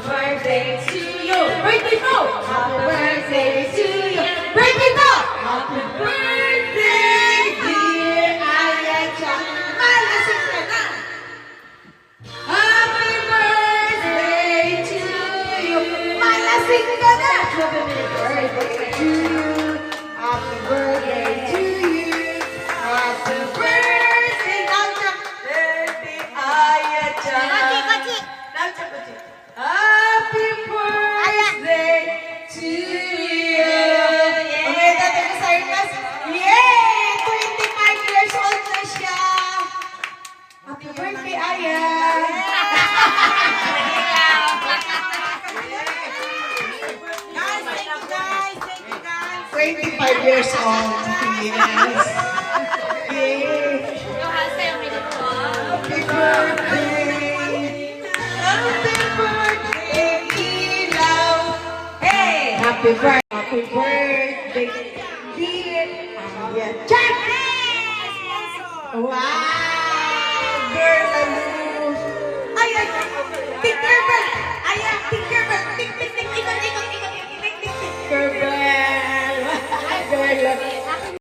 birthday to you. Birthday mo! Happy birthday to you. Birthday mo! Happy birthday, dear Ayacha. Malasing ka na! Happy birthday to you. Malasing ka na! Happy birthday to you. Happy birthday to you. Happy birthday, Ayacha. Birthday, Ayacha. Kochi. Happy birthday to you. Okay, dati ko sa Irmas. Yay! 25 years old na siya. Happy birthday, Aya. Guys, thank you guys. Thank you guys. 25 years old. Yes. Yay. Happy birthday. Happy birthday, Ilaw. Hey! Happy birthday, dear Aya. Check! Wow!